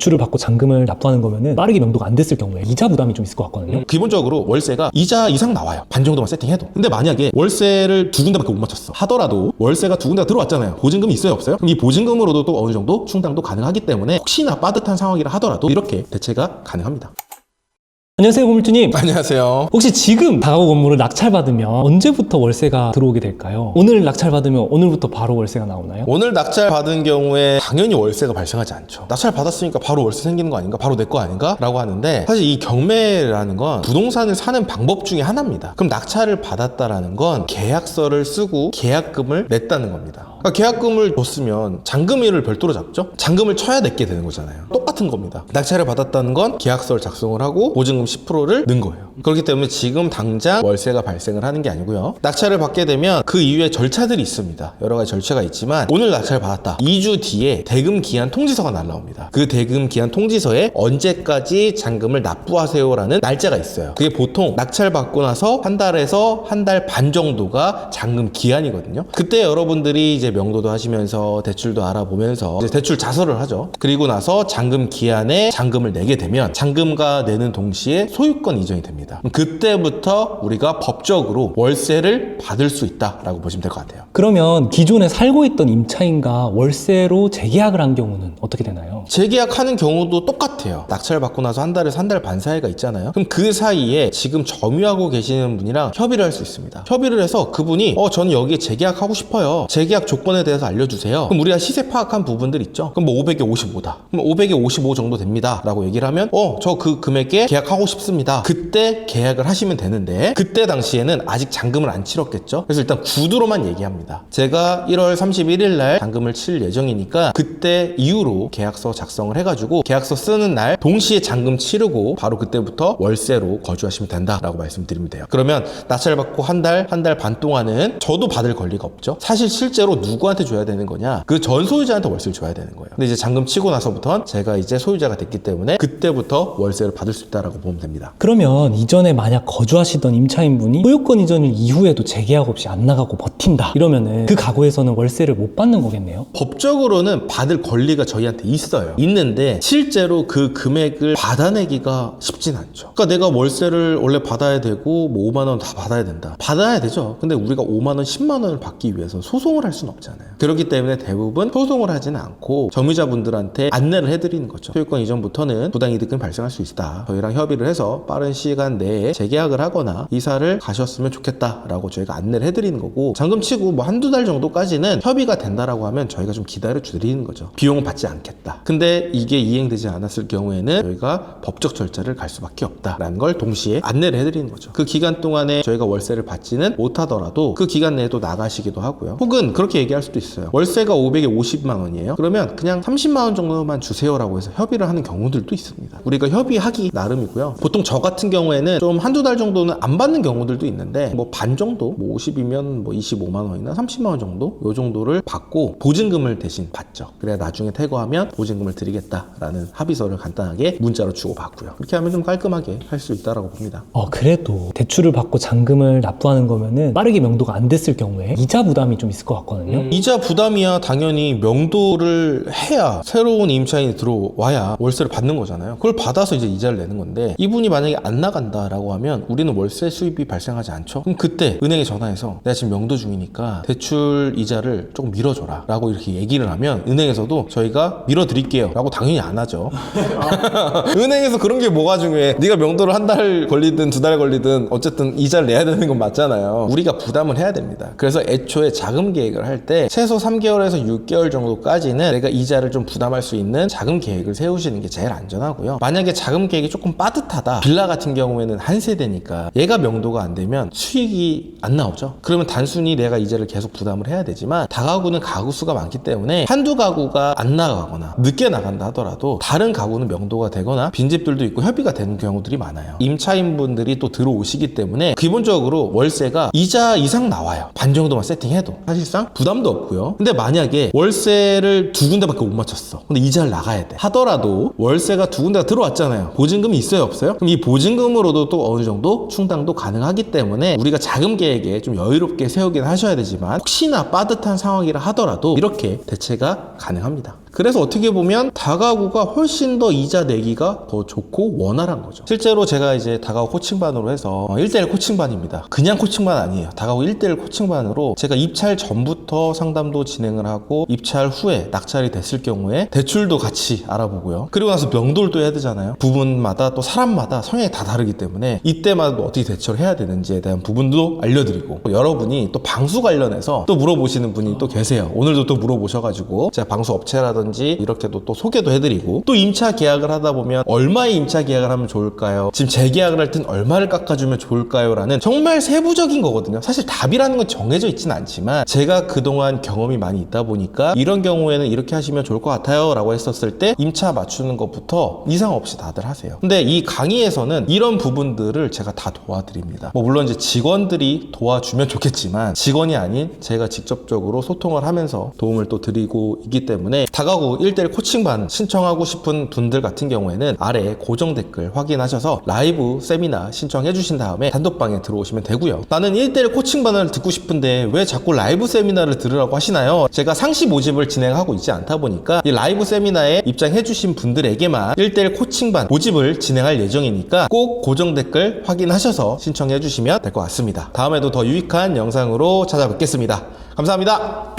대출을 받고 잔금을 납부하는 거면은 빠르게 명도가 안 됐을 경우에 이자 부담이 좀 있을 것 같거든요. 기본적으로 월세가 이자 이상 나와요. 반 정도만 세팅해도. 근데 만약에 월세를 두 군데밖에 못 맞췄어 하더라도 월세가 두 군데가 들어왔잖아요. 보증금이 있어요 없어요? 그럼 이 보증금으로도 또 어느 정도 충당도 가능하기 때문에 혹시나 빠듯한 상황이라 하더라도 이렇게 대체가 가능합니다. 안녕하세요, 건물주님. 안녕하세요. 혹시 지금 다가구 건물을 낙찰받으면 언제부터 월세가 들어오게 될까요? 오늘 낙찰받으면 오늘부터 바로 월세가 나오나요? 오늘 낙찰 받은 경우에 당연히 월세가 발생하지 않죠. 낙찰 받았으니까 바로 월세 생기는 거 아닌가? 바로 내 거 아닌가? 라고 하는데 사실 이 경매라는 건 부동산을 사는 방법 중에 하나입니다. 그럼 낙찰을 받았다라는 건 계약서를 쓰고 계약금을 냈다는 겁니다. 그러니까 계약금을 줬으면 잔금일을 별도로 잡죠? 잔금을 쳐야 내게 되는 거잖아요. 똑같은 겁니다. 낙찰을 받았다는 건 계약서를 작성을 하고 보증금 10%를 넣은 거예요. 그렇기 때문에 지금 당장 월세가 발생을 하는 게 아니고요. 낙찰을 받게 되면 그 이후에 절차들이 있습니다. 여러 가지 절차가 있지만 오늘 낙찰을 받았다. 2주 뒤에 대금 기한 통지서가 날라옵니다. 그 대금 기한 통지서에 언제까지 잔금을 납부하세요라는 날짜가 있어요. 그게 보통 낙찰 받고 나서 한 달에서 한 달 반 정도가 잔금 기한이거든요. 그때 여러분들이 이제 명도도 하시면서 대출도 알아보면서 이제 대출 자서를 하죠. 그리고 나서 잔금 기한에 잔금을 내게 되면 잔금과 내는 동시에 소유권 이전이 됩니다. 그때부터 우리가 법적으로 월세를 받을 수 있다라고 보시면 될 것 같아요. 그러면 기존에 살고 있던 임차인과 월세로 재계약을 한 경우는 어떻게 되나요? 재계약하는 경우도 똑같아요. 낙찰 받고 나서 한 달에서 한 달 반 사이가 있잖아요. 그럼 그 사이에 지금 점유하고 계시는 분이랑 협의를 할 수 있습니다. 협의를 해서 그분이 저는 여기에 재계약하고 싶어요. 재계약 조건에 대해서 알려주세요. 그럼 우리가 시세 파악한 부분들 있죠. 그럼 뭐 500에 55다. 그럼 500에 55 정도 됩니다. 라고 얘기를 하면 저 그 금액에 계약하고 싶습니다. 그때 계약을 하시면 되는데 그때 당시에는 아직 잔금을 안 치렀겠죠. 그래서 일단 구두로만 얘기합니다. 제가 1월 31일 날 잔금을 칠 예정이니까 그때 이후로 계약서 작성을 해가지고 계약서 쓰는 날 동시에 잔금 치르고 바로 그때부터 월세로 거주하시면 된다라고 말씀드리면 돼요. 그러면 낙찰 받고 한 달 반 동안은 저도 받을 권리가 없죠. 사실 실제로 누구한테 줘야 되는 거냐? 그 전 소유자한테 월세를 줘야 되는 거예요. 근데 이제 잔금 치고 나서부터는 제가 이제 소유자가 됐기 때문에 그때부터 월세를 받을 수 있다라고 보면 됩니다. 그러면 이전에 만약 거주하시던 임차인분이 소유권 이전일 이후에도 재계약 없이 안 나가고 버틴다 이러면은 그 가구에서는 월세를 못 받는 거겠네요? 법적으로는 받을 권리가 저희한테 있어요. 있는데 실제로 그 금액을 받아내기가 쉽진 않죠. 그러니까 내가 월세를 원래 받아야 되고 뭐 5만 원 다 받아야 된다. 받아야 되죠. 근데 우리가 5만 원, 10만 원을 받기 위해서 소송을 할 수는 없잖아요. 그렇기 때문에 대부분 소송을 하지는 않고 점유자분들한테 안내를 해드리는 거죠. 소유권 이전부터는 부당이득금 발생할 수 있다. 저희랑 협의를 해서 빠른 시간 내에 재계약을 하거나 이사를 가셨으면 좋겠다라고 저희가 안내를 해드리는 거고 잔금 치고 뭐 한두 달 정도까지는 협의가 된다라고 하면 저희가 좀 기다려 주드리는 거죠. 비용은 받지 않겠다. 근데 이게 이행되지 않았을 경우에는 저희가 법적 절차를 갈 수밖에 없다라는 걸 동시에 안내를 해드리는 거죠. 그 기간 동안에 저희가 월세를 받지는 못하더라도 그 기간 내에도 나가시기도 하고요. 혹은 그렇게 얘기할 수도 있어요. 월세가 500에 50만 원이에요. 그러면 그냥 30만 원 정도만 주세요라고 해서 협의를 하는 경우들도 있습니다. 우리가 협의하기 나름이고요. 보통 저 같은 경우에는 좀 한두 달 정도는 안 받는 경우들도 있는데 뭐 반 정도, 뭐 50이면 뭐 25만 원이나 30만 원 정도 요 정도를 받고 보증금을 대신 받죠. 그래야 나중에 퇴거하면 보증금을 드리겠다라는 합의서를 간단하게 문자로 주고받고요. 그렇게 하면 좀 깔끔하게 할 수 있다라고 봅니다. 그래도 대출을 받고 잔금을 납부하는 거면은 빠르게 명도가 안 됐을 경우에 이자 부담이 좀 있을 것 같거든요. 이자 부담이야 당연히 명도를 해야 새로운 임차인이 들어와야 월세를 받는 거잖아요. 그걸 받아서 이제 이자를 내는 건데 이분이 만약에 안 나간다라고 하면 우리는 월세 수입이 발생하지 않죠. 그럼 그때 은행에 전화해서 내가 지금 명도 중이니까 대출 이자를 조금 밀어줘라 라고 이렇게 얘기를 하면 은행에서도 저희가 밀어드릴게요 라고 당연히 안 하죠. 은행에서 그런 게 뭐가 중요해. 네가 명도를 한 달 걸리든 두 달 걸리든 어쨌든 이자를 내야 되는 건 맞잖아요. 우리가 부담을 해야 됩니다. 그래서 애초에 자금 계획을 할 때 최소 3개월에서 6개월 정도까지는 내가 이자를 좀 부담할 수 있는 자금 계획을 세우시는 게 제일 안전하고요. 만약에 자금 계획이 조금 빠듯하다. 빌라 같은 경우에는 한 세대니까 얘가 명도가 안 되면 수익이 안 나오죠. 그러면 단순히 내가 이자를 계속 부담을 해야 되지만 다가구는 가구 수가 많기 때문에 한두 가구가 안 나가거나 늦게 나간다 하더라도 다른 가구는 명도가 되거나 빈집들도 있고 협의가 되는 경우들이 많아요. 임차인분들이 또 들어오시기 때문에 기본적으로 월세가 이자 이상 나와요. 반 정도만 세팅해도 사실상 부담도 없고요. 근데 만약에 월세를 두 군데밖에 못 맞췄어. 근데 이자를 나가야 돼 하더라도 월세가 두 군데가 들어왔잖아요. 보증금이 있어요 없어요? 그럼 이 보증금으로 앱으로도 또 어느 정도 충당도 가능하기 때문에 우리가 자금 계획에 좀 여유롭게 세우긴 하셔야 되지만 혹시나 빠듯한 상황이라 하더라도 이렇게 대체가 가능합니다. 그래서 어떻게 보면 다가구가 훨씬 더 이자 내기가 더 좋고 원활한 거죠. 실제로 제가 이제 다가구 코칭반으로 해서 1대1 코칭반입니다. 그냥 코칭반 아니에요. 다가구 1대1 코칭반으로 제가 입찰 전부터 상담도 진행을 하고 입찰 후에 낙찰이 됐을 경우에 대출도 같이 알아보고요. 그리고 나서 명도를 또 해야 되잖아요. 부분마다 또 사람마다 성향이 다 다르기 때문에 이때마다 또 어떻게 대처를 해야 되는지에 대한 부분도 알려드리고 여러분이 또 방수 관련해서 또 물어보시는 분이 또 계세요. 오늘도 또 물어보셔가지고 제가 방수 업체라든지 이렇게도 또 소개도 해드리고 또 임차 계약을 하다 보면 얼마의 임차 계약을 하면 좋을까요? 지금 재계약을 할 땐 얼마를 깎아주면 좋을까요? 라는 정말 세부적인 거거든요. 사실 답이라는 건 정해져 있지는 않지만 제가 그동안 경험이 많이 있다 보니까 이런 경우에는 이렇게 하시면 좋을 것 같아요 라고 했었을 때 임차 맞추는 것부터 이상 없이 다들 하세요. 근데 이 강의에서는 이런 부분들을 제가 다 도와드립니다. 뭐 물론 이제 직원들이 도와주면 좋겠지만 직원이 아닌 제가 직접적으로 소통을 하면서 도움을 또 드리고 있기 때문에 다가구 1대1 코칭반 신청하고 싶은 분들 같은 경우에는 아래 고정 댓글 확인하셔서 라이브 세미나 신청해 주신 다음에 단톡방에 들어오시면 되고요. 나는 1대1 코칭반을 듣고 싶은데 왜 자꾸 라이브 세미나를 들으라고 하시나요? 제가 상시 모집을 진행하고 있지 않다 보니까 이 라이브 세미나에 입장해 주신 분들에게만 1대1 코칭반 모집을 진행할 예정이니까 꼭 고정 댓글 확인하셔서 신청해 주시면 될 것 같습니다. 다음에도 더 유익한 영상으로 찾아뵙겠습니다. 감사합니다.